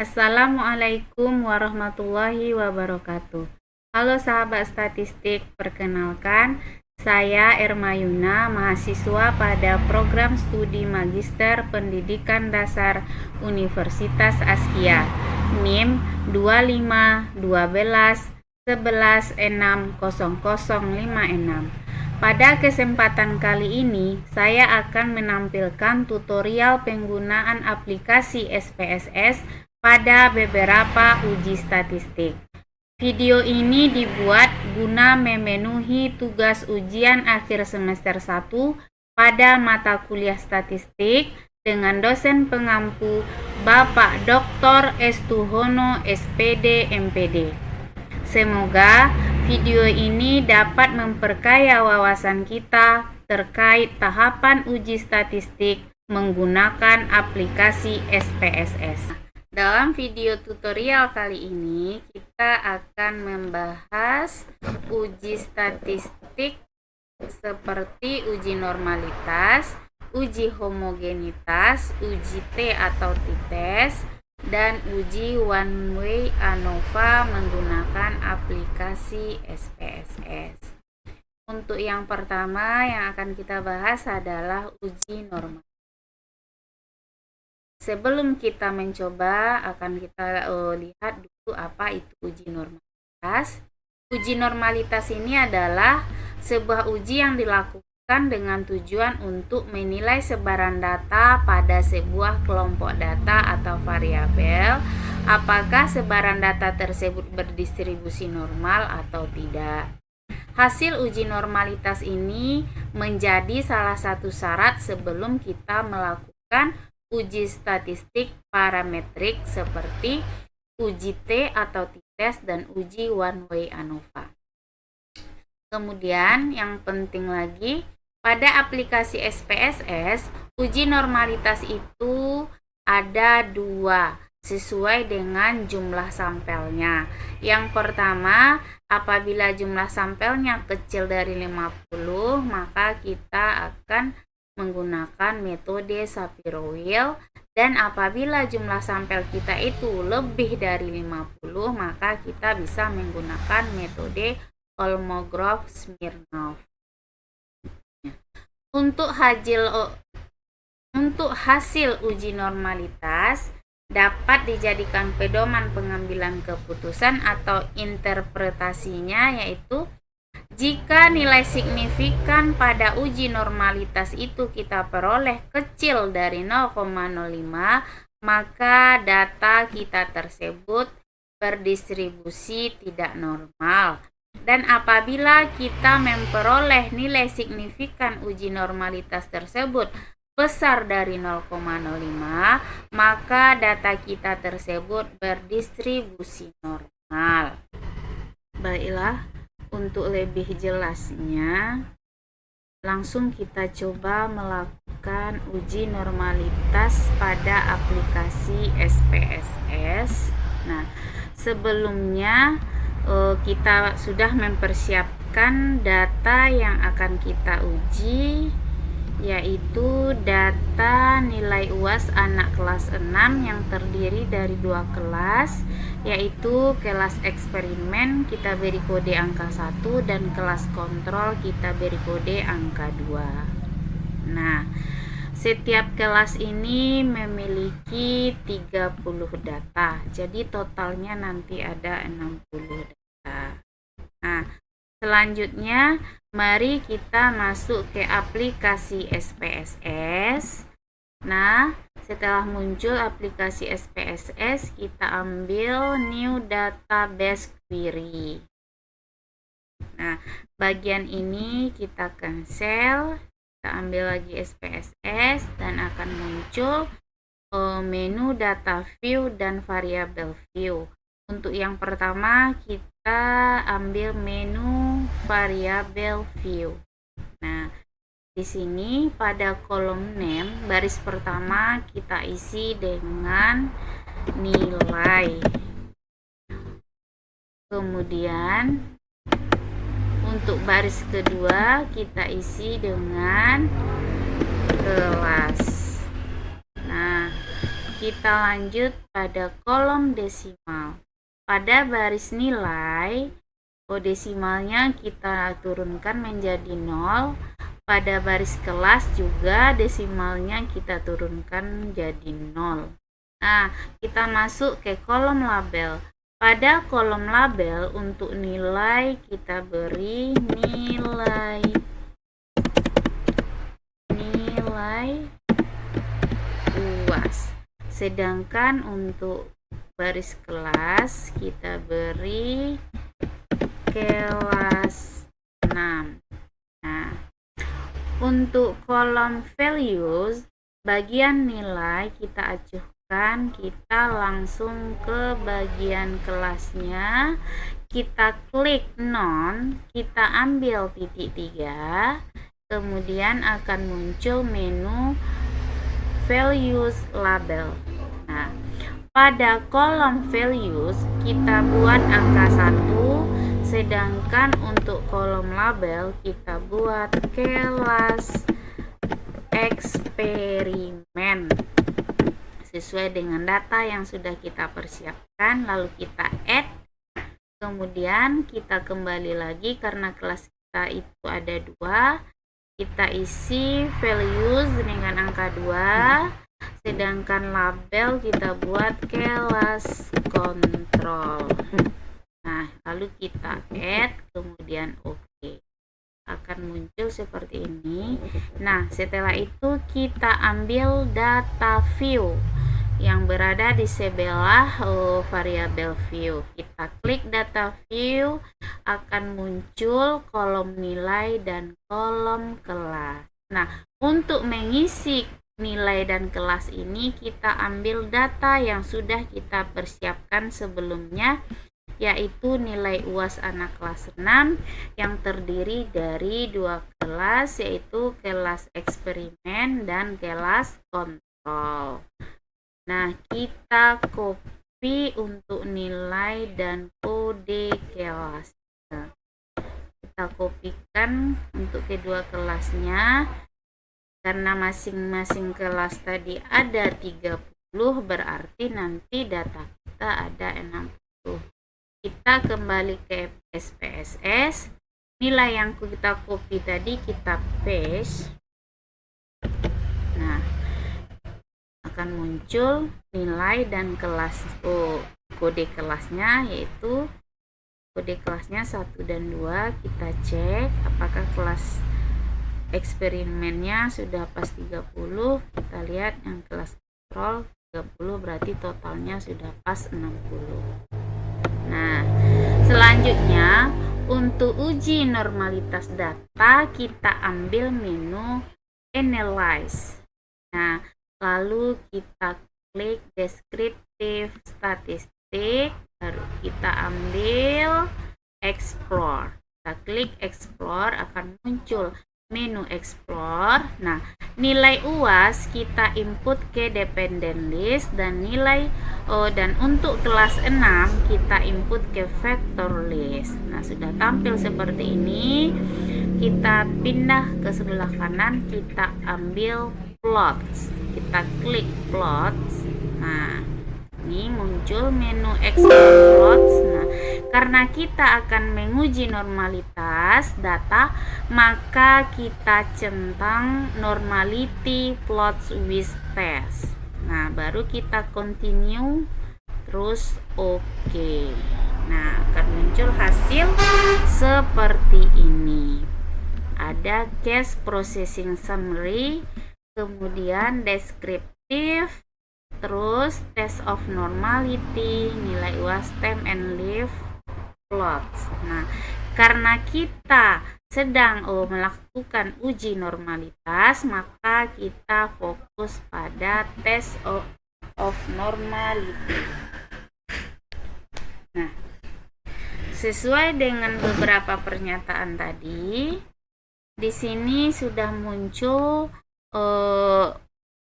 Assalamualaikum warahmatullahi wabarakatuh. Halo sahabat statistik, perkenalkan saya Ermayuna, mahasiswa pada program studi Magister Pendidikan Dasar Universitas Askia, NIM 251211600056. Pada kesempatan kali ini, saya akan menampilkan tutorial penggunaan aplikasi SPSS pada beberapa uji statistik. Video ini dibuat guna memenuhi tugas ujian akhir semester 1 pada mata kuliah statistik dengan dosen pengampu Bapak Dr. Estuhono SPD MPD. Semoga video ini dapat memperkaya wawasan kita terkait tahapan uji statistik menggunakan aplikasi SPSS. Dalam video tutorial kali ini, kita akan membahas uji statistik seperti uji normalitas, uji homogenitas, uji T atau t-test, dan uji one way ANOVA menggunakan aplikasi SPSS. Untuk yang pertama yang akan kita bahas adalah uji normalitas. Sebelum kita mencoba, akan kita lihat dulu apa itu uji normalitas. Uji normalitas ini adalah sebuah uji yang dilakukan dengan tujuan untuk menilai sebaran data pada sebuah kelompok data atau variabel, apakah sebaran data tersebut berdistribusi normal atau tidak. Hasil uji normalitas ini menjadi salah satu syarat sebelum kita melakukan uji statistik parametrik seperti uji T atau t-test dan uji one way ANOVA. Kemudian yang penting lagi, pada aplikasi SPSS, uji normalitas itu ada dua sesuai dengan jumlah sampelnya. Yang pertama, apabila jumlah sampelnya kecil dari 50, maka kita akan menggunakan metode Shapiro-Wilk, dan apabila jumlah sampel kita itu lebih dari 50, maka kita bisa menggunakan metode Kolmogorov-Smirnov. Untuk hasil uji normalitas dapat dijadikan pedoman pengambilan keputusan atau interpretasinya, yaitu jika nilai signifikan pada uji normalitas itu kita peroleh kecil dari 0,05, maka data kita tersebut berdistribusi tidak normal. Dan apabila kita memperoleh nilai signifikan uji normalitas tersebut besar dari 0,05, maka data kita tersebut berdistribusi normal. Baiklah, untuk lebih jelasnya, langsung kita coba melakukan uji normalitas pada aplikasi SPSS. Nah, sebelumnya kita sudah mempersiapkan data yang akan kita uji, yaitu data nilai UAS anak kelas 6 yang terdiri dari dua kelas, yaitu kelas eksperimen kita beri kode angka 1 dan kelas kontrol kita beri kode angka 2. Nah, setiap kelas ini memiliki 30 data, jadi totalnya nanti ada 60 data. Nah, selanjutnya mari kita masuk ke aplikasi SPSS. Nah, setelah muncul aplikasi SPSS, kita ambil new database query. Nah, bagian ini kita cancel, kita ambil lagi SPSS dan akan muncul menu data view dan variable view. Untuk yang pertama kita ambil menu variable view. Nah, di sini pada kolom name baris pertama kita isi dengan nilai. Kemudian untuk baris kedua kita isi dengan kelas. Nah, kita lanjut pada kolom desimal. Pada baris nilai, desimalnya kita turunkan menjadi 0. Pada baris kelas juga desimalnya kita turunkan menjadi 0. Nah, kita masuk ke kolom label. Pada kolom label untuk nilai kita beri nilai UAS. Sedangkan untuk baris kelas kita beri kelas 6. Nah, untuk kolom values, bagian nilai kita acuhkan, kita langsung ke bagian kelasnya, kita klik non, kita ambil titik 3, kemudian akan muncul menu values label. Nah, pada kolom values kita buat angka 1, sedangkan untuk kolom label kita buat kelas eksperimen sesuai dengan data yang sudah kita persiapkan. Lalu kita add, kemudian kita kembali lagi karena kelas kita itu ada 2, kita isi values dengan angka 2, sedangkan label kita buat kelas kontrol. Nah, lalu kita add, kemudian OK. Akan muncul seperti ini. Nah, setelah itu kita ambil data view yang berada di sebelah variabel view. Kita klik data view, akan muncul kolom nilai dan kolom kelas. Nah, untuk mengisi nilai dan kelas ini kita ambil data yang sudah kita persiapkan sebelumnya, yaitu nilai UAS anak kelas 6 yang terdiri dari 2 kelas, yaitu kelas eksperimen dan kelas kontrol. Nah, kita copy untuk nilai dan kode kelas. Nah, kita kopikan untuk kedua kelasnya. Karena masing-masing kelas tadi ada 30, berarti nanti data kita ada 60. Kita kembali ke SPSS. Nilai yang kita copy tadi kita paste. Nah, akan muncul nilai dan kelas kode kelasnya, yaitu kode kelasnya 1 dan 2. Kita cek apakah kelas eksperimennya sudah pas 30. Kita lihat yang kelas kontrol 30, berarti totalnya sudah pas 60. Nah, selanjutnya untuk uji normalitas data kita ambil menu analyze. Nah, lalu kita klik descriptive statistik, baru kita ambil explore. Kita klik explore, akan muncul menu explore. Nah, nilai UAS kita input ke dependent list, dan nilai dan untuk kelas 6 kita input ke vector list. Nah, sudah tampil seperti ini. Kita pindah ke sebelah kanan, kita ambil plots. Kita klik plots. Nah, ini muncul menu explore plots. Nah, karena kita akan menguji normalitas data, maka kita centang normality plots with test. Nah, baru kita continue, terus OK. Nah, akan muncul hasil seperti ini. Ada case processing summary, kemudian descriptive, terus test of normality, nilai UAS, time and live plots. Nah, karena kita sedang melakukan uji normalitas, maka kita fokus pada test of normality. Nah, sesuai dengan beberapa pernyataan tadi, di sini sudah muncul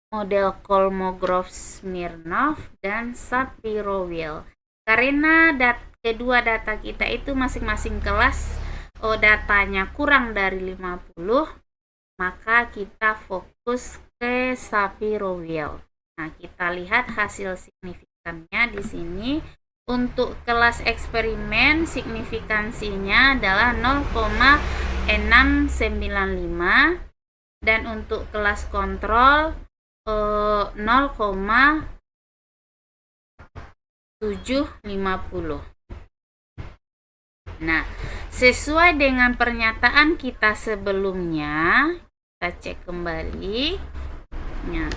model Kolmogorov-Smirnov dan Shapiro-Wilk. Karena kedua data kita itu masing-masing kelas datanya kurang dari 50, maka kita fokus ke Shapiro-Wilk. Nah, kita lihat hasil signifikannya di sini. Untuk kelas eksperimen signifikansinya adalah 0,695 dan untuk kelas kontrol 0,750. Nah, sesuai dengan pernyataan kita sebelumnya, kita cek kembali. Nah,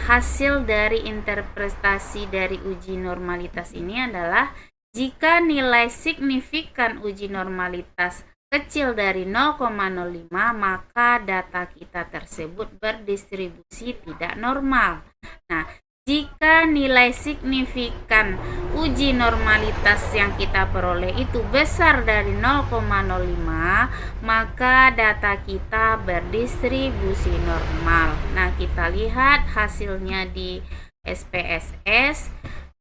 hasil dari interpretasi dari uji normalitas ini adalah jika nilai signifikan uji normalitas kecil dari 0,05, maka data kita tersebut berdistribusi tidak normal. Nah, jika nilai signifikan uji normalitas yang kita peroleh itu besar dari 0,05, maka data kita berdistribusi normal. Nah, kita lihat hasilnya di SPSS.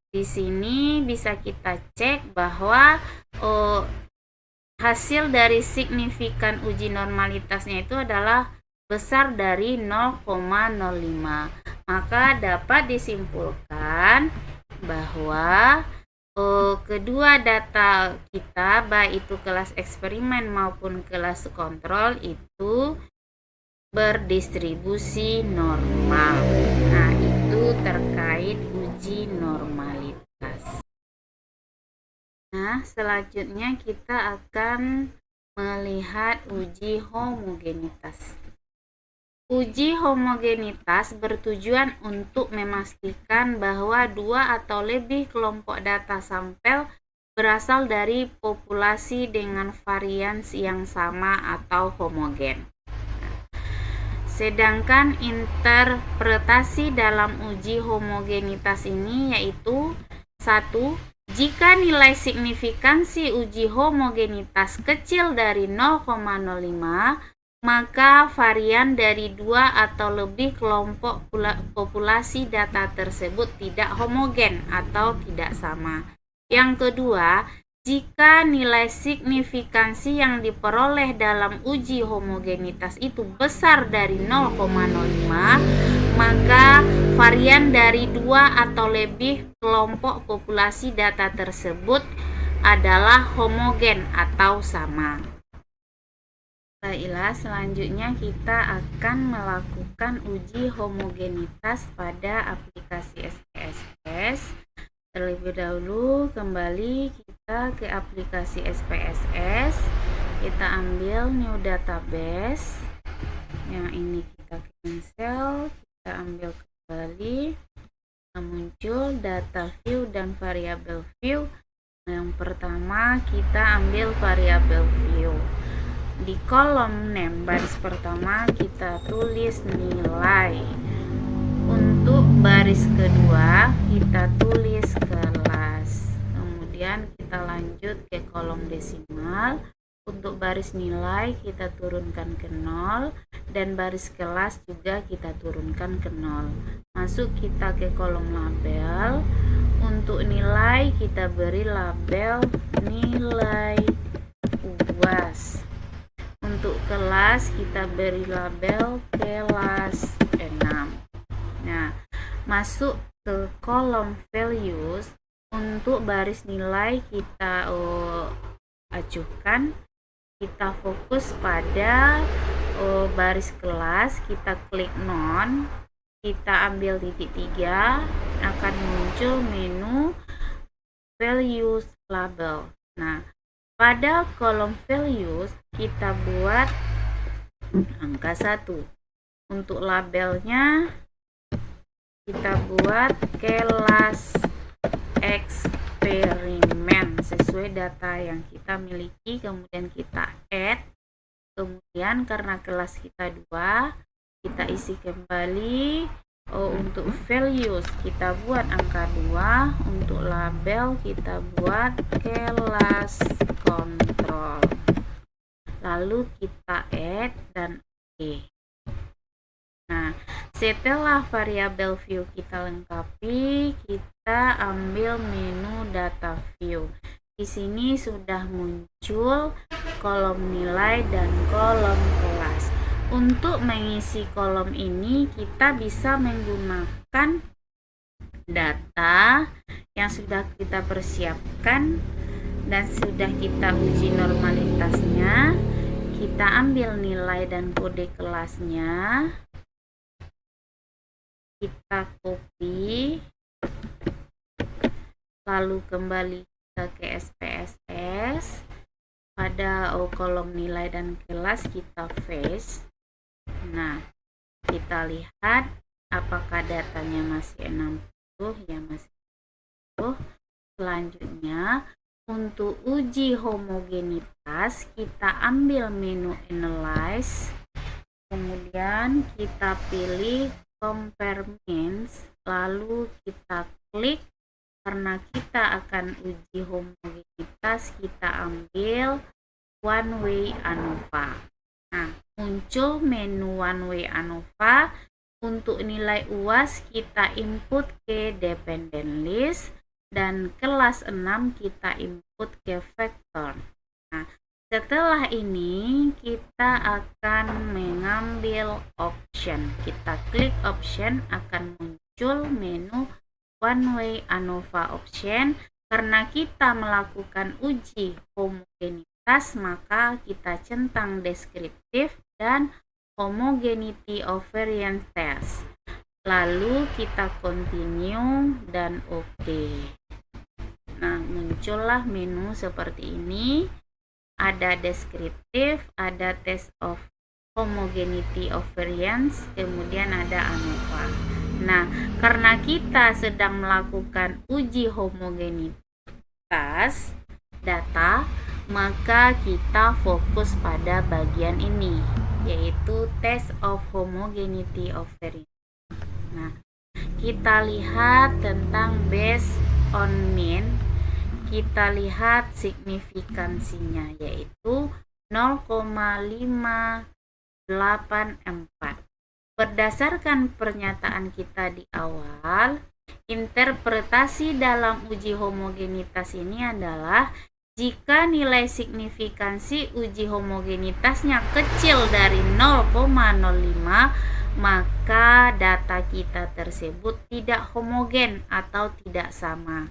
Di sini bisa kita cek bahwa hasil dari signifikan uji normalitasnya itu adalah besar dari 0,05. Maka dapat disimpulkan bahwa kedua data kita, baik itu kelas eksperimen maupun kelas kontrol, itu berdistribusi normal. Nah, itu terkait uji normalitas. Nah, selanjutnya kita akan melihat uji homogenitas. Uji homogenitas bertujuan untuk memastikan bahwa dua atau lebih kelompok data sampel berasal dari populasi dengan varians yang sama atau homogen. Sedangkan interpretasi dalam uji homogenitas ini yaitu 1. Jika nilai signifikansi uji homogenitas kecil dari 0,05, maka varian dari dua atau lebih kelompok populasi data tersebut tidak homogen atau tidak sama. Yang kedua, jika nilai signifikansi yang diperoleh dalam uji homogenitas itu besar dari 0,05, maka varian dari dua atau lebih kelompok populasi data tersebut adalah homogen atau sama. Baiklah, selanjutnya kita akan melakukan uji homogenitas pada aplikasi SPSS. Terlebih dahulu kembali kita ke aplikasi SPSS. Kita ambil new database. Yang ini kita cancel, kita ambil kembali. Muncul data view dan variable view. Yang pertama kita ambil variable view. Di kolom name baris pertama kita tulis nilai. Untuk baris kedua kita tulis kelas. Kemudian kita lanjut ke kolom desimal. Untuk baris nilai kita turunkan ke 0 dan baris kelas juga kita turunkan ke 0. Masuk kita ke kolom label. Untuk nilai kita beri label nilai UAS. Untuk kelas kita beri label kelas 6. Nah, masuk ke kolom values. Untuk baris nilai kita acuhkan. Kita fokus pada baris kelas, kita klik non, kita ambil titik 3, akan muncul menu values label. Nah, pada kolom values kita buat angka 1. Untuk labelnya kita buat kelas eksperimen sesuai data yang kita miliki, kemudian kita add. Kemudian karena kelas kita 2, kita isi kembali. Untuk values kita buat angka 2, untuk label kita buat kelas kontrol. Lalu kita add dan oke. Nah, setelah variabel view kita lengkapi, kita ambil menu data view. Di sini sudah muncul kolom nilai dan kolom kelas. Untuk mengisi kolom ini kita bisa menggunakan data yang sudah kita persiapkan dan sudah kita uji normalitasnya. Kita ambil nilai dan kode kelasnya, kita copy, lalu kembali ke SPSS. Pada kolom nilai dan kelas kita paste. Nah, kita lihat apakah datanya masih 60, ya masih 60. Selanjutnya, untuk uji homogenitas, kita ambil menu Analyze, kemudian kita pilih Compare Means, lalu kita klik. Karena kita akan uji homogenitas, kita ambil One Way ANOVA. Nah, muncul menu One Way ANOVA. Untuk nilai UAS kita input ke dependent list, dan kelas 6 kita input ke vektor. Nah, setelah ini kita akan mengambil option. Kita klik option, akan muncul menu One Way ANOVA option. Karena kita melakukan uji homogenitas, maka kita centang deskriptif dan homogeneity of variance test. Lalu kita continue dan OK. Nah, muncullah menu seperti ini. Ada deskriptif, ada test of homogeneity of variance, kemudian ada ANOVA. Nah, karena kita sedang melakukan uji homogenitas data, maka kita fokus pada bagian ini, yaitu test of homogeneity of variance. Nah, kita lihat tentang based on mean. Kita lihat signifikansinya, yaitu 0,584. Berdasarkan pernyataan kita di awal, interpretasi dalam uji homogenitas ini adalah jika nilai signifikansi uji homogenitasnya kecil dari 0,05, maka data kita tersebut tidak homogen atau tidak sama.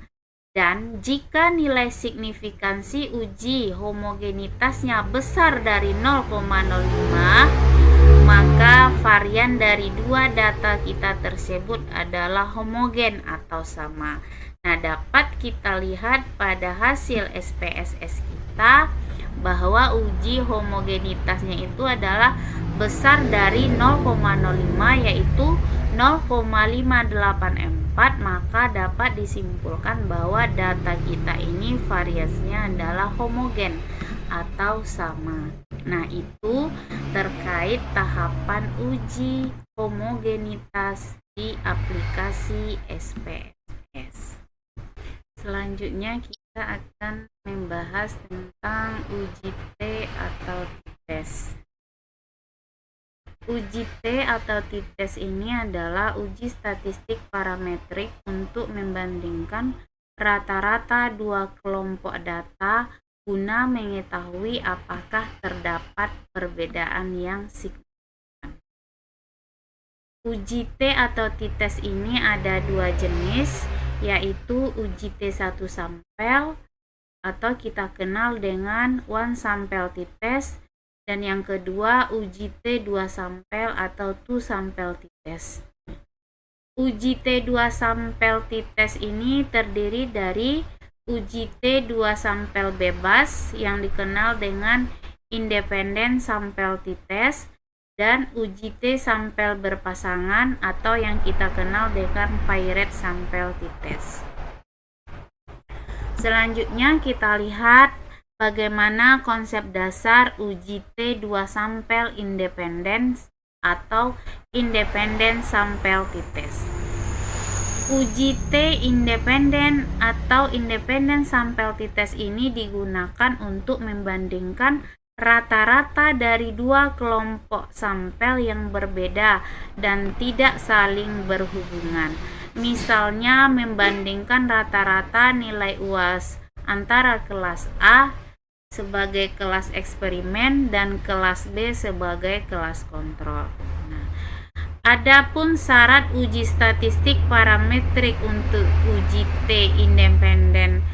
Dan jika nilai signifikansi uji homogenitasnya besar dari 0,05, maka varian dari dua data kita tersebut adalah homogen atau sama. Nah, dapat kita lihat pada hasil SPSS kita bahwa uji homogenitasnya itu adalah besar dari 0,05, yaitu 0,584, maka dapat disimpulkan bahwa data kita ini variasinya adalah homogen atau sama. Nah, itu terkait tahapan uji homogenitas di aplikasi SPSS. Selanjutnya kita akan membahas tentang uji T atau t-test. Uji T atau t-test ini adalah uji statistik parametrik untuk membandingkan rata-rata dua kelompok data guna mengetahui apakah terdapat perbedaan yang signifikan. Uji T atau t-test ini ada dua jenis, yaitu uji T1 sampel atau kita kenal dengan one sample t-test, dan yang kedua uji T2 sampel atau two sample t-test. Uji T2 sampel t-test ini terdiri dari uji T2 sampel bebas yang dikenal dengan independent sampel t-test, dan uji T sampel berpasangan atau yang kita kenal dengan paired sampel t-test. Selanjutnya kita lihat bagaimana konsep dasar uji T2 sampel independent atau independent sampel t-test. Uji T independen atau independent sampel t-test ini digunakan untuk membandingkan rata-rata dari dua kelompok sampel yang berbeda dan tidak saling berhubungan. Misalnya membandingkan rata-rata nilai UAS antara kelas A sebagai kelas eksperimen dan kelas B sebagai kelas kontrol. Nah, adapun syarat uji statistik parametrik untuk uji T independen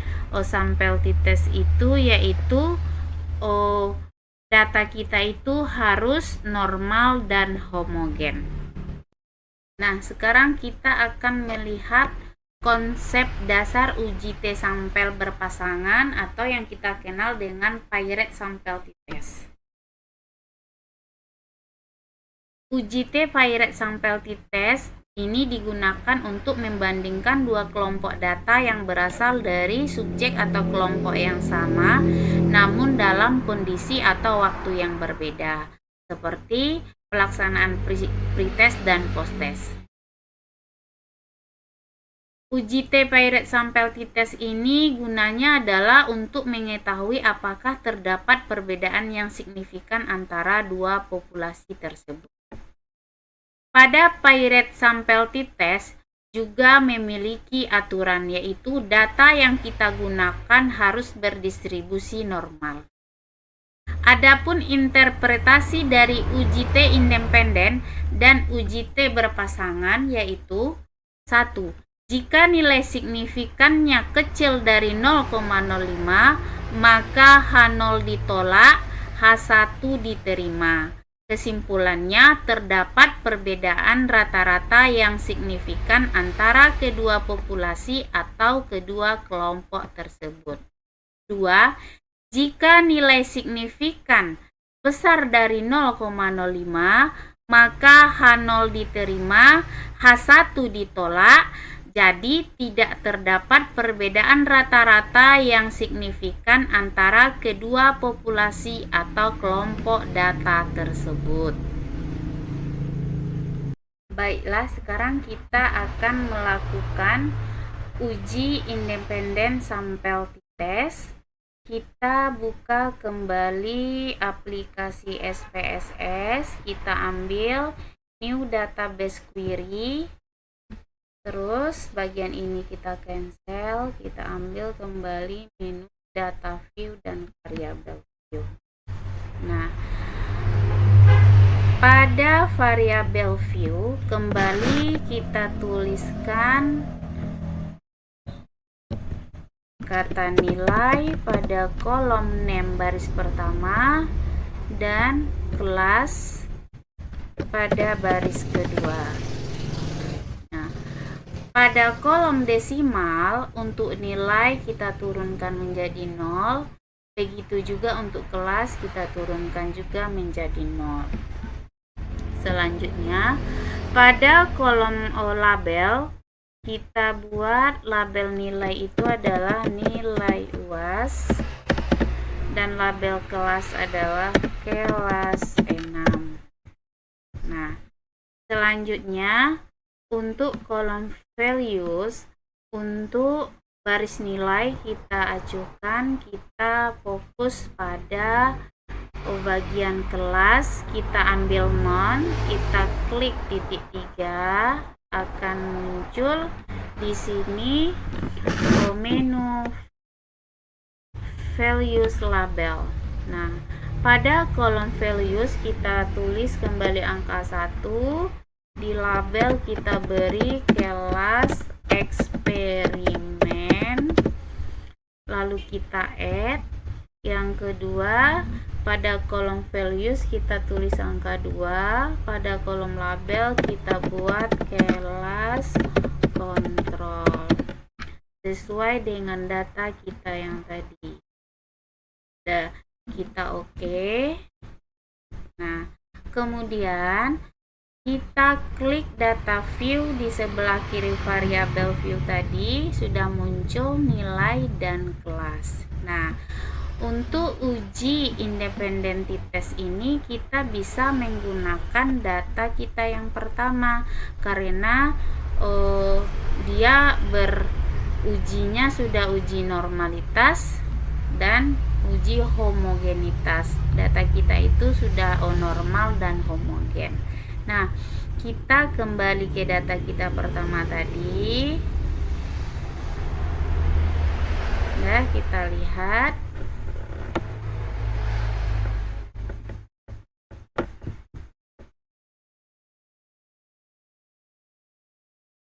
sampel t-test itu yaitu data kita itu harus normal dan homogen. Nah, sekarang kita akan melihat konsep dasar uji T sampel berpasangan atau yang kita kenal dengan Piret sampel t-test. Uji T Piret sampel t-test ini digunakan untuk membandingkan dua kelompok data yang berasal dari subjek atau kelompok yang sama namun dalam kondisi atau waktu yang berbeda, seperti pelaksanaan pretest dan posttest. Uji T Piret sampel t-test ini gunanya adalah untuk mengetahui apakah terdapat perbedaan yang signifikan antara dua populasi tersebut. Pada Piret sampel t-test juga memiliki aturan, yaitu data yang kita gunakan harus berdistribusi normal. Adapun interpretasi dari uji T independen dan uji T berpasangan yaitu 1. Jika nilai signifikannya kecil dari 0,05, maka H0 ditolak, H1 diterima. Kesimpulannya, terdapat perbedaan rata-rata yang signifikan antara kedua populasi atau kedua kelompok tersebut. 2. Jika nilai signifikan besar dari 0,05, maka H0 diterima, H1 ditolak. Jadi, tidak terdapat perbedaan rata-rata yang signifikan antara kedua populasi atau kelompok data tersebut. Baiklah, sekarang kita akan melakukan uji independen sampel t-test. Kita buka kembali aplikasi SPSS, kita ambil new database query. Terus bagian ini kita cancel, kita ambil kembali menu data view dan variable view. Nah, pada variable view kembali kita tuliskan kata nilai pada kolom name baris pertama dan kelas pada baris kedua. Pada kolom desimal, untuk nilai kita turunkan menjadi 0. Begitu juga untuk kelas kita turunkan juga menjadi 0. Selanjutnya, pada kolom label, kita buat label nilai itu adalah nilai UAS. Dan label kelas adalah kelas 6. Nah, selanjutnya, untuk kolom values, untuk baris nilai kita acukan, kita fokus pada bagian kelas, kita ambil non, kita klik titik 3, akan muncul di sini menu values label. Nah, pada kolom values kita tulis kembali angka 1. Di label kita beri kelas eksperimen, lalu kita add. Yang kedua, pada kolom values kita tulis angka 2, pada kolom label kita buat kelas kontrol sesuai dengan data kita yang tadi. Udah, kita oke. Nah, kemudian kita klik data view, di sebelah kiri variabel view tadi sudah muncul nilai dan kelas. Nah, untuk uji independen t-test ini kita bisa menggunakan data kita yang pertama karena dia berujinya sudah uji normalitas dan uji homogenitas. Data kita itu sudah normal dan homogen. Nah, kita kembali ke data kita pertama tadi. Ya, kita lihat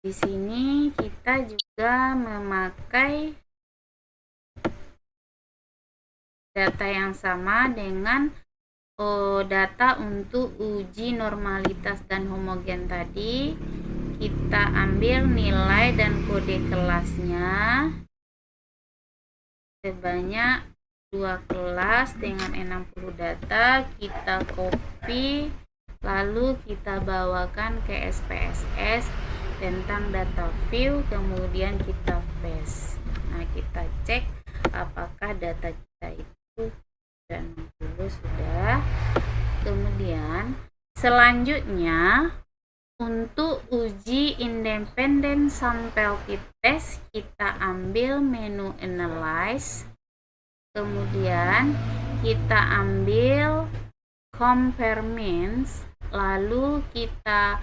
Di sini kita juga memakai data yang sama dengan data untuk uji normalitas dan homogen tadi. Kita ambil nilai dan kode kelasnya sebanyak 2 kelas dengan 60 data. Kita copy lalu kita bawakan ke SPSS tentang data view, kemudian kita paste. Nah, kita cek apakah data kita itu dan 60 sudah. Kemudian selanjutnya untuk uji independent sample fit test, kita ambil menu analyze, kemudian kita ambil compare means, lalu kita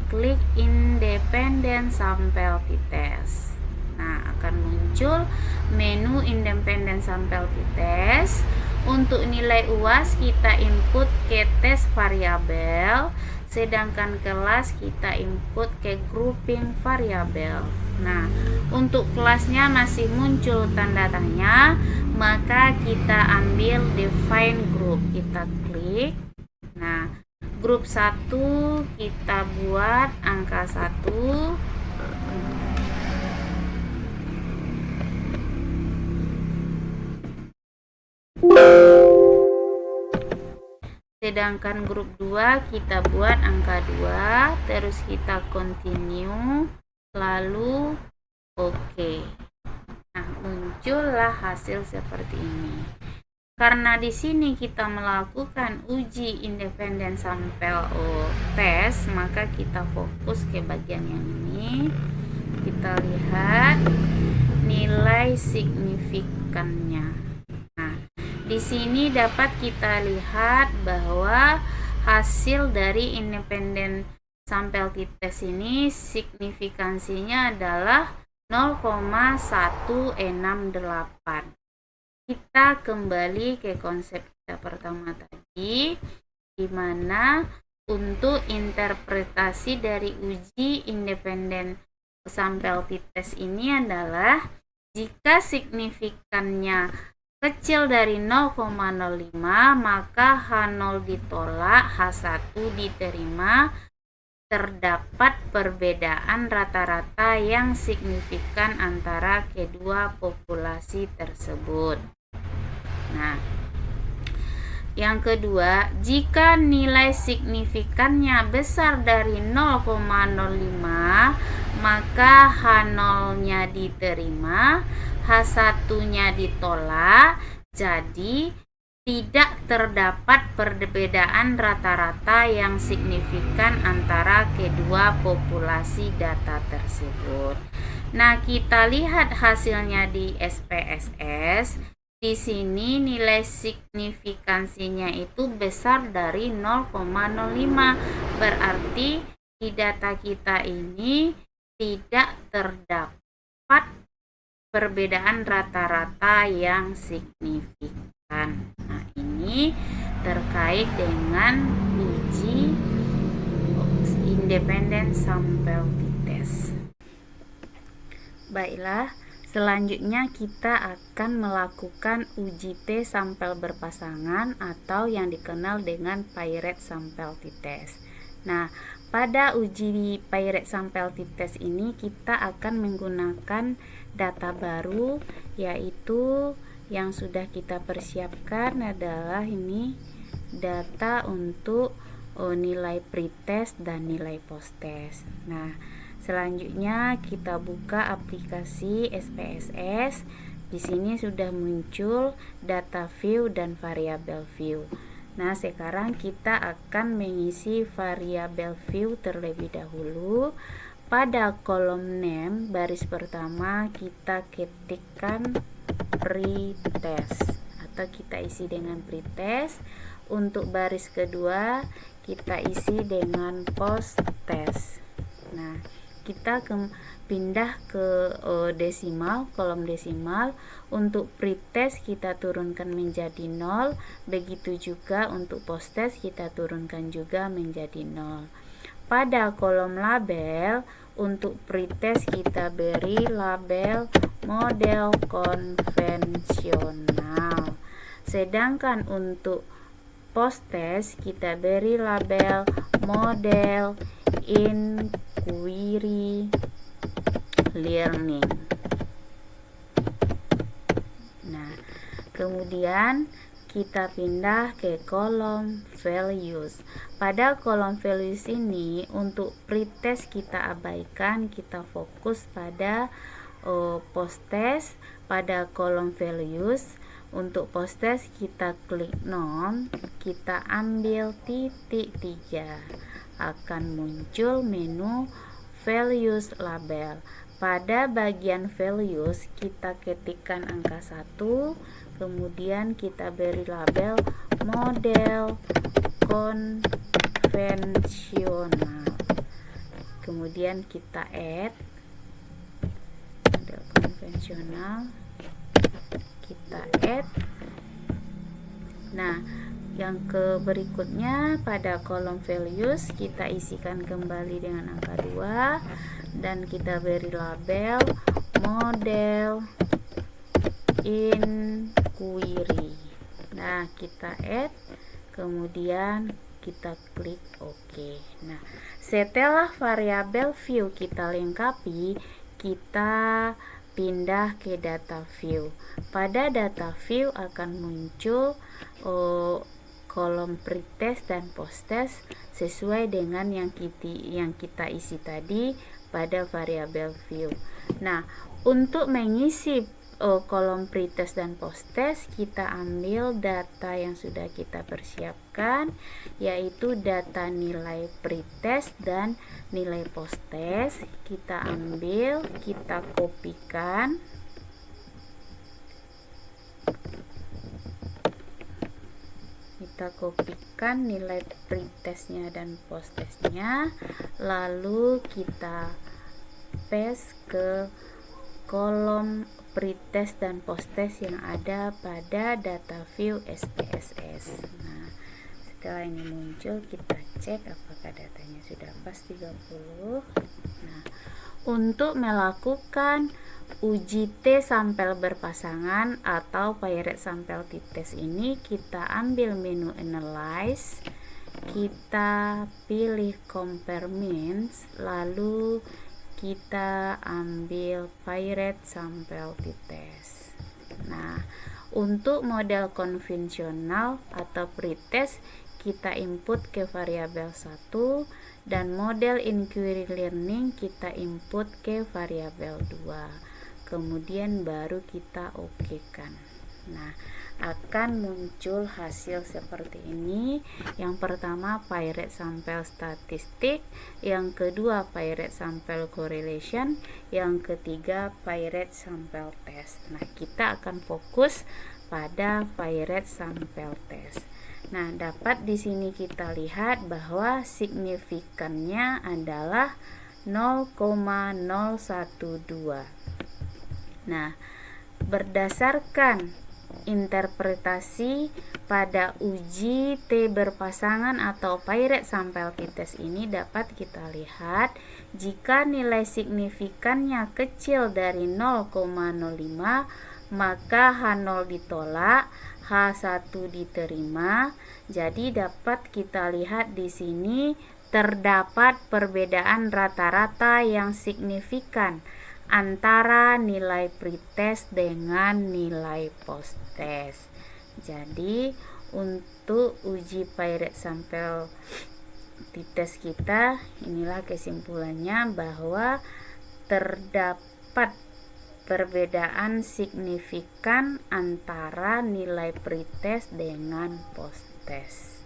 klik independent sample fit test. Nah, akan muncul menu independent sample fit test. Untuk nilai UAS kita input ke test variabel, sedangkan kelas kita input ke grouping variabel. Nah, untuk kelasnya masih muncul tanda tanya, maka kita ambil define group, kita klik. Nah, grup 1 kita buat angka 1. Sedangkan grup 2 kita buat angka 2, terus kita continue, lalu oke. Nah, muncullah hasil seperti ini. Karena di sini kita melakukan uji independen sample test, maka kita fokus ke bagian yang ini. Kita lihat nilai signifikannya. Di sini dapat kita lihat bahwa hasil dari independent sample test ini signifikansinya adalah 0,168. Kita kembali ke konsep kita pertama tadi, di mana untuk interpretasi dari uji independent sample test ini adalah jika signifikannya kecil dari 0,05, maka H0 ditolak, H1 diterima. Terdapat perbedaan rata-rata yang signifikan antara kedua populasi tersebut. Nah, yang kedua, jika nilai signifikannya besar dari 0,05, maka H0-nya diterima, H1-nya ditolak, jadi tidak terdapat perbedaan rata-rata yang signifikan antara kedua populasi data tersebut. Nah, kita lihat hasilnya di SPSS. Di sini nilai signifikansinya itu besar dari 0,05. Berarti di data kita ini tidak terdapat perbedaan rata-rata yang signifikan. Nah, ini terkait dengan uji independent sample test. Baiklah, selanjutnya kita akan melakukan uji T sampel berpasangan atau yang dikenal dengan paired sample test. Nah, pada uji paired sample test ini kita akan menggunakan data baru, yaitu yang sudah kita persiapkan adalah ini data untuk nilai pretest dan nilai posttest. Nah, selanjutnya kita buka aplikasi SPSS. Di sini sudah muncul data view dan variabel view. Nah, sekarang kita akan mengisi variabel view terlebih dahulu. Pada kolom name baris pertama kita ketikkan pretest atau kita isi dengan pretest. Untuk baris kedua kita isi dengan posttest. Nah, kita pindah ke desimal, kolom desimal. Untuk pretest kita turunkan menjadi 0, begitu juga untuk posttest kita turunkan juga menjadi 0. pada kolom label untuk pretest kita beri label model konvensional. Sedangkan untuk post-test kita beri label model inquiry learning. Nah, kemudian kita pindah ke kolom values. Pada kolom values ini untuk pretest kita abaikan, kita fokus pada post-test. Pada kolom values untuk post-test kita klik none, kita ambil titik 3, akan muncul menu values label. Pada bagian values kita ketikkan angka 1, kemudian kita beri label model konvensional, kemudian kita add model konvensional, kita add. Nah, yang berikutnya pada kolom values kita isikan kembali dengan angka 2 dan kita beri label model inquiry. Nah, kita add, kemudian kita klik OK. Nah, setelah variabel view kita lengkapi, kita pindah ke data view. Pada data view akan muncul kolom pretest dan posttest sesuai dengan yang kita isi tadi pada variabel view. Nah, untuk mengisi kolom pretest dan posttest kita ambil data yang sudah kita persiapkan, yaitu data nilai pretest dan nilai posttest. Kita ambil, kita kopikan, nilai pretestnya dan posttestnya, lalu kita paste ke kolom pretest dan posttest yang ada pada data view SPSS. Nah, setelah ini muncul, kita cek apakah datanya sudah pas 30. Nah, untuk melakukan uji T sampel berpasangan atau Paired sampel t-test ini, kita ambil menu analyze, kita pilih compare means, lalu kita ambil Paired sampel t-test. Nah, untuk model konvensional atau pretest kita input ke variabel 1 dan model inquiry learning kita input ke variabel 2. Kemudian baru kita okekan. Nah, akan muncul hasil seperti ini. Yang pertama Paired sampel statistik, yang kedua Paired sampel correlation, yang ketiga Paired sampel test. Nah, kita akan fokus pada Paired sampel test. Nah, dapat di sini kita lihat bahwa signifikannya adalah 0,012. Nah, berdasarkan interpretasi pada uji T berpasangan atau Paired sampel t-test ini dapat kita lihat jika nilai signifikannya kecil dari 0,05 maka H0 ditolak, H1 diterima. Jadi dapat kita lihat di sini terdapat perbedaan rata-rata yang signifikan antara nilai pretest dengan nilai posttest. Jadi untuk uji Paired sampel t-test kita, inilah kesimpulannya bahwa terdapat perbedaan signifikan antara nilai pretest dengan posttest.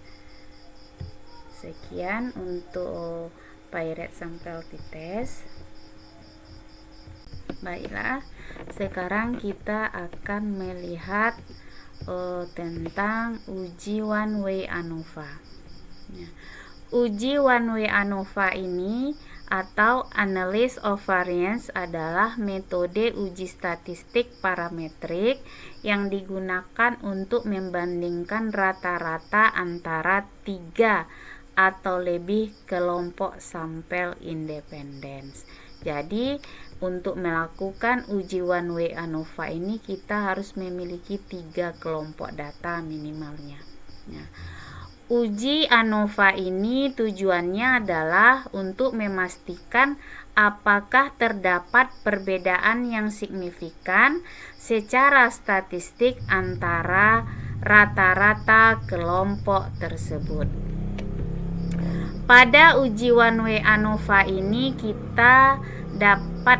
Sekian untuk Paired sampel t-test. Baiklah, sekarang kita akan melihat tentang uji one way ANOVA. Uji one way ANOVA ini atau Analysis of Variance adalah metode uji statistik parametrik yang digunakan untuk membandingkan rata-rata antara 3 atau lebih kelompok sampel independen. Jadi untuk melakukan uji one way ANOVA ini kita harus memiliki 3 kelompok data minimalnya. Nah, uji ANOVA ini tujuannya adalah untuk memastikan apakah terdapat perbedaan yang signifikan secara statistik antara rata-rata kelompok tersebut. Pada uji one way ANOVA ini kita dapat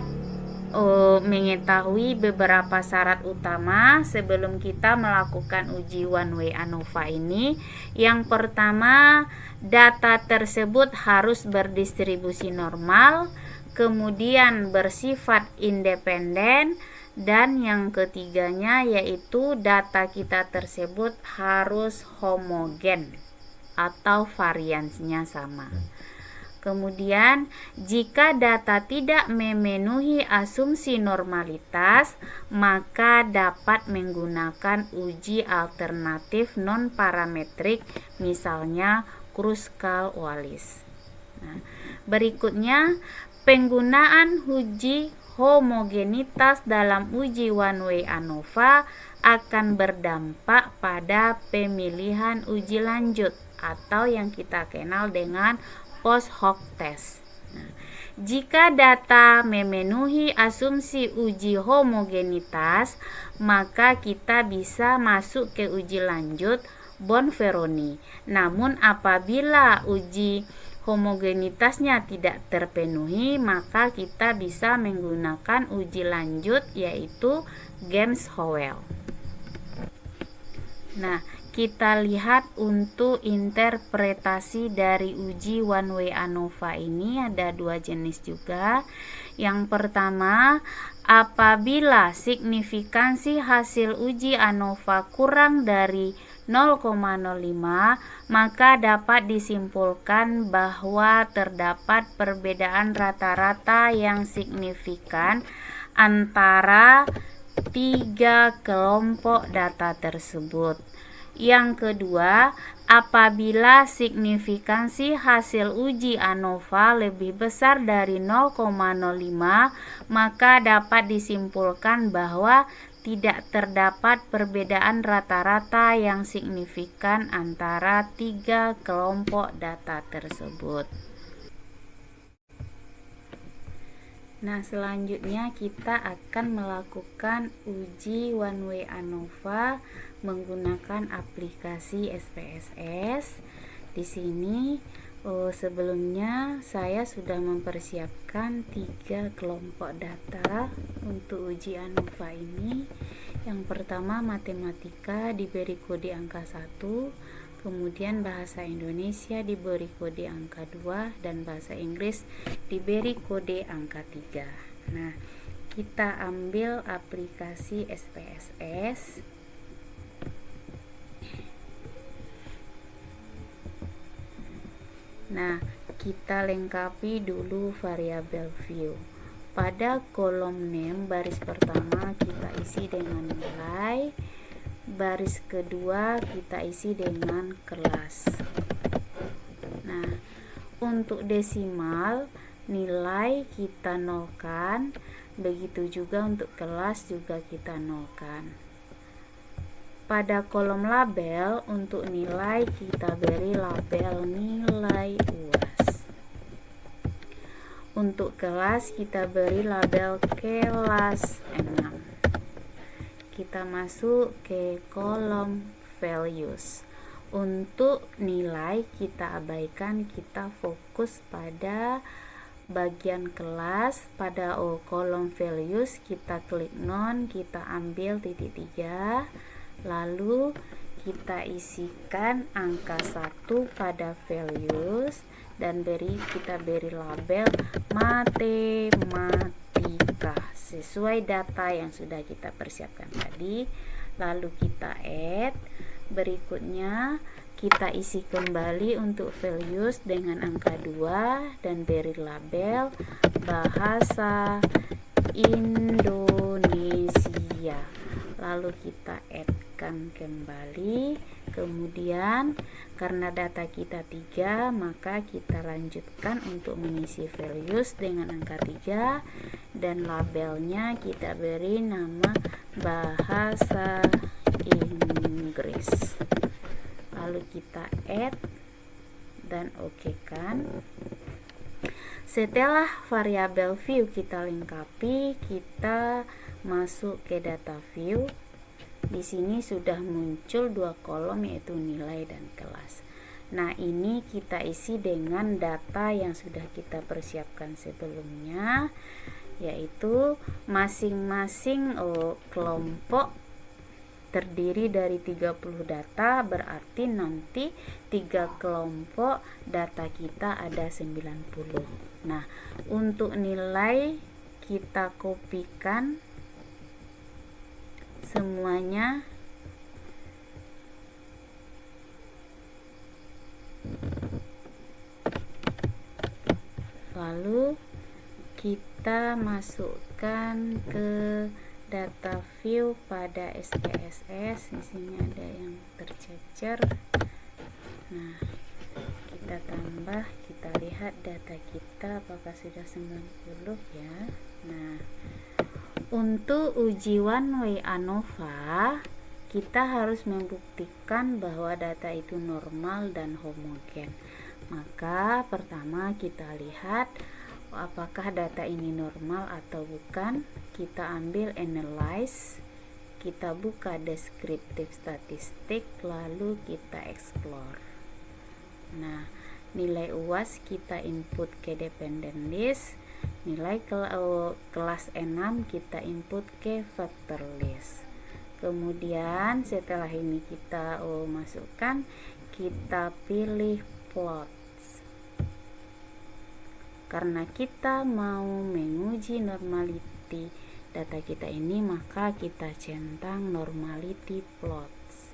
mengetahui beberapa syarat utama sebelum kita melakukan uji one way ANOVA ini. Yang pertama, data tersebut harus berdistribusi normal, kemudian bersifat independen, dan yang ketiganya yaitu data kita tersebut harus homogen atau variansinya sama. Kemudian, jika data tidak memenuhi asumsi normalitas, maka dapat menggunakan uji alternatif non-parametrik, misalnya Kruskal-Wallis. Nah, berikutnya, penggunaan uji homogenitas dalam uji one way ANOVA akan berdampak pada pemilihan uji lanjut atau yang kita kenal dengan post hoc test. Nah, jika data memenuhi asumsi uji homogenitas, maka kita bisa masuk ke uji lanjut Bonferroni. Namun apabila uji homogenitasnya tidak terpenuhi, maka kita bisa menggunakan uji lanjut yaitu Gemshovel. Nah, kita lihat untuk interpretasi dari uji one way ANOVA ini ada 2 jenis juga. Yang pertama, apabila signifikansi hasil uji ANOVA kurang dari 0,05, maka dapat disimpulkan bahwa terdapat perbedaan rata-rata yang signifikan antara 3 kelompok data tersebut. Yang kedua, apabila signifikansi hasil uji ANOVA lebih besar dari 0,05, maka dapat disimpulkan bahwa tidak terdapat perbedaan rata-rata yang signifikan antara 3 kelompok data tersebut. Nah, selanjutnya kita akan melakukan uji one way ANOVA menggunakan aplikasi SPSS. Di sini sebelumnya saya sudah mempersiapkan 3 kelompok data untuk uji ANOVA ini. Yang pertama, matematika diberi kode angka 1, kemudian bahasa Indonesia diberi kode angka 2, dan bahasa Inggris diberi kode angka 3. Nah, kita ambil aplikasi SPSS. Nah, kita lengkapi dulu variabel view. Pada kolom name baris pertama kita isi dengan nilai, baris kedua kita isi dengan kelas. Nah, untuk desimal nilai kita nolkan, begitu juga untuk kelas juga kita nolkan. Pada kolom label untuk nilai kita beri label nilai UAS. Untuk kelas kita beri label kelas 6. Kita masuk ke kolom values. Untuk nilai kita abaikan, kita fokus pada bagian kelas. Pada kolom values kita klik none, kita ambil titik 3. Lalu kita isikan angka 1 pada values dan kita beri label matematika sesuai data yang sudah kita persiapkan tadi. Lalu kita add. Berikutnya kita isi kembali untuk values dengan angka 2 dan beri label bahasa Indonesia. Lalu kita add kembali Kemudian karena data kita 3, maka kita lanjutkan untuk mengisi values dengan angka 3 dan labelnya kita beri nama bahasa Inggris. Lalu kita add dan oke kan. Setelah variabel view kita lengkapi, kita masuk ke data view. Di sini sudah muncul 2 kolom yaitu nilai dan kelas. Nah, ini kita isi dengan data yang sudah kita persiapkan sebelumnya, yaitu masing-masing kelompok terdiri dari 30 data, berarti nanti 3 kelompok data kita ada 90. Nah, untuk nilai kita kopikan semuanya lalu kita masukkan ke data view pada SPSS. Di sini ada yang tercecer. Nah, kita tambah, kita lihat data kita apakah sudah 90 ya. Nah, untuk uji one way ANOVA, kita harus membuktikan bahwa data itu normal dan homogen. Maka pertama kita lihat apakah data ini normal atau bukan. Kita ambil analyze, kita buka descriptive statistik, lalu kita explore. Nah, nilai UAS kita input ke dependent list, nilai kelas 6 kita input ke factor list. Kemudian setelah ini kita masukkan, kita pilih plots. Karena kita mau menguji normality data kita ini, maka kita centang normality plots.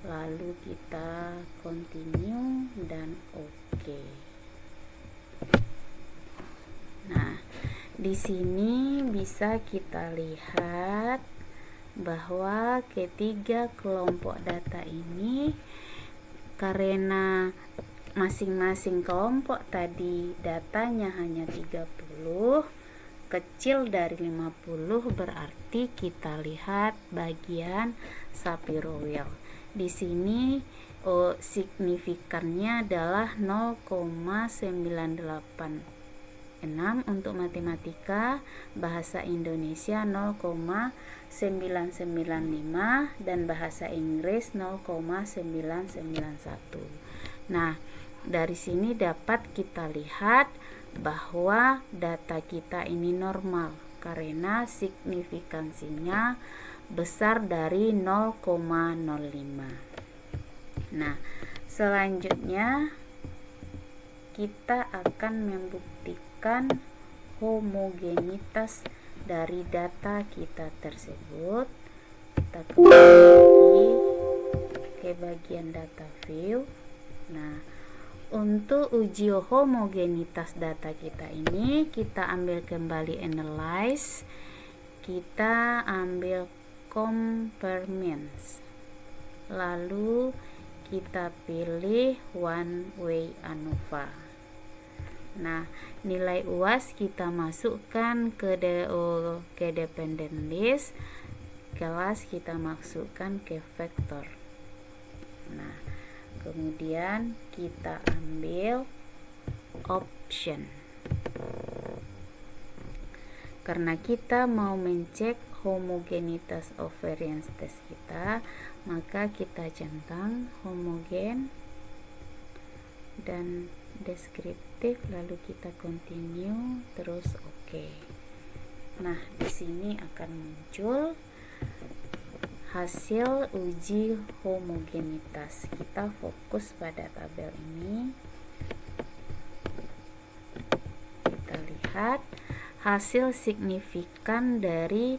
Lalu kita continue dan oke. Nah, di sini bisa kita lihat bahwa ketiga kelompok data ini, karena masing-masing kelompok tadi datanya hanya 30, kecil dari 50, berarti kita lihat bagian Shapiro Wheel. Di sini signifikannya adalah 0,986 untuk matematika, bahasa Indonesia 0,995 dan bahasa Inggris 0,991. Nah, dari sini dapat kita lihat bahwa data kita ini normal karena signifikansinya besar dari 0,05. Nah, selanjutnya kita akan membuktikan homogenitas dari data kita tersebut. Kita kembali ke bagian data view. Nah, untuk uji homogenitas data kita ini, kita ambil kembali analyze, kita ambil complements, lalu kita pilih one way ANOVA. Nah, nilai UAS kita masukkan ke dependent list, kelas kita masukkan ke vektor. Nah, kemudian kita ambil option. Karena kita mau mencek homogenitas of variance test kita, maka kita centang homogen dan deskriptif, lalu kita continue terus oke. Nah, di sini akan muncul hasil uji homogenitas. Kita fokus pada tabel ini. Kita lihat hasil signifikan dari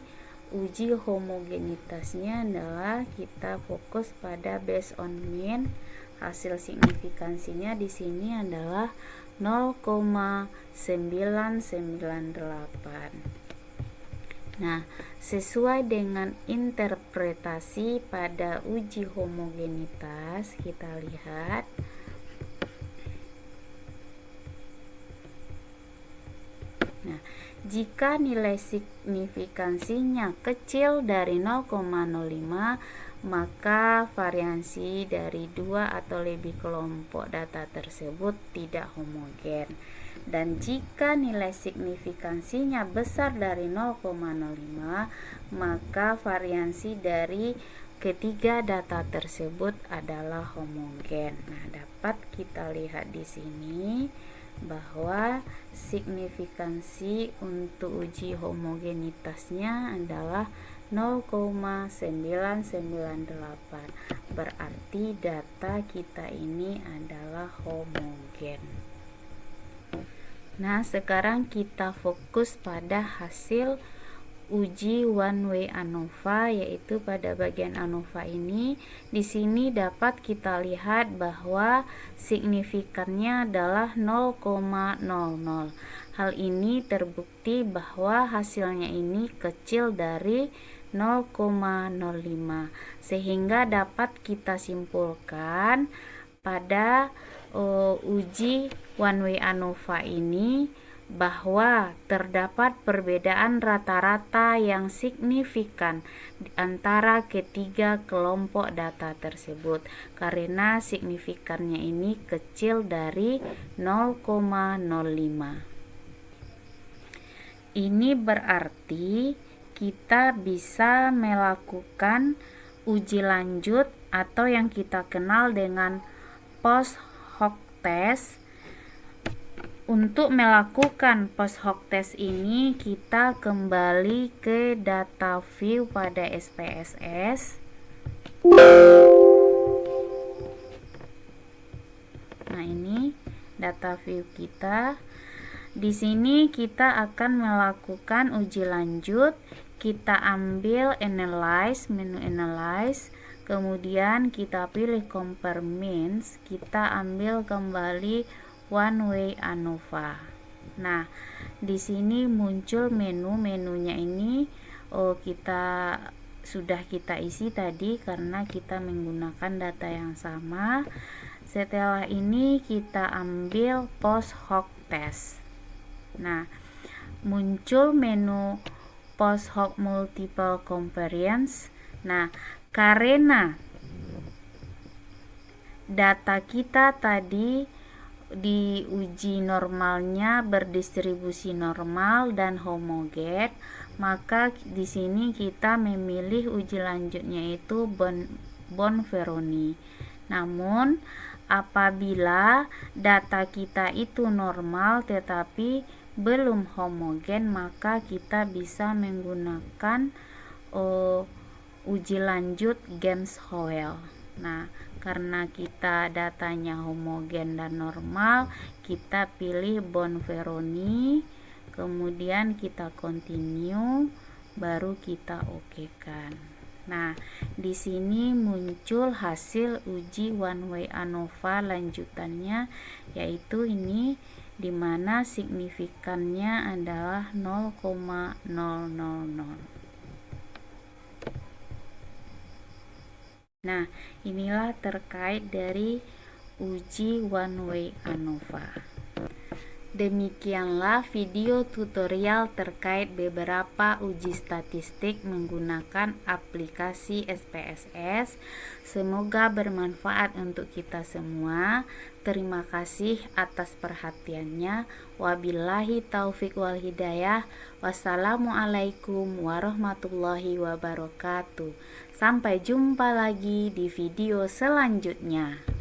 uji homogenitasnya adalah kita fokus pada based on mean. Hasil signifikansinya di sini adalah 0,998. Nah, sesuai dengan interpretasi pada uji homogenitas, kita lihat nah, jika nilai signifikansinya kecil dari 0,05, maka variansi dari dua atau lebih kelompok data tersebut tidak homogen. Dan jika nilai signifikansinya besar dari 0,05, maka variansi dari ketiga data tersebut adalah homogen. Nah, dapat kita lihat di sini bahwa signifikansi untuk uji homogenitasnya adalah 0,998. Berarti data kita ini adalah homogen. Nah, sekarang kita fokus pada hasil uji one way ANOVA, yaitu pada bagian ANOVA ini. Di sini dapat kita lihat bahwa signifikannya adalah 0,00. Hal ini terbukti bahwa hasilnya ini kecil dari 0,05, sehingga dapat kita simpulkan pada uji one way ANOVA ini bahwa terdapat perbedaan rata-rata yang signifikan di antara ketiga kelompok data tersebut karena signifikannya ini kecil dari 0,05. Ini berarti kita bisa melakukan uji lanjut atau yang kita kenal dengan post hoc test. Untuk melakukan post hoc test ini, kita kembali ke data view pada SPSS. Nah, ini data view kita. Di sini kita akan melakukan uji lanjut. Kita ambil analyze, menu analyze, kemudian kita pilih compare means, kita ambil kembali one way ANOVA. Nah, di sini muncul menunya ini sudah kita isi tadi karena kita menggunakan data yang sama. Setelah ini kita ambil post hoc test. Nah, muncul menu post hoc multiple covariance. Nah, karena data kita tadi di uji normalnya berdistribusi normal dan homogen, maka di sini kita memilih uji lanjutnya itu Bonferroni. Namun apabila data kita itu normal tetapi belum homogen, maka kita bisa menggunakan uji lanjut Games-Howell. Nah, karena kita datanya homogen dan normal, kita pilih Bonferroni, kemudian kita continue, baru kita okekan. Nah, di sini muncul hasil uji one way ANOVA lanjutannya, yaitu ini di mana signifikannya adalah 0,000. Nah, inilah terkait dari uji one way ANOVA. Demikianlah video tutorial terkait beberapa uji statistik menggunakan aplikasi SPSS. Semoga bermanfaat untuk kita semua. Terima kasih atas perhatiannya. Wabillahi taufik wal hidayah. Wassalamualaikum warahmatullahi wabarakatuh. Sampai jumpa lagi di video selanjutnya.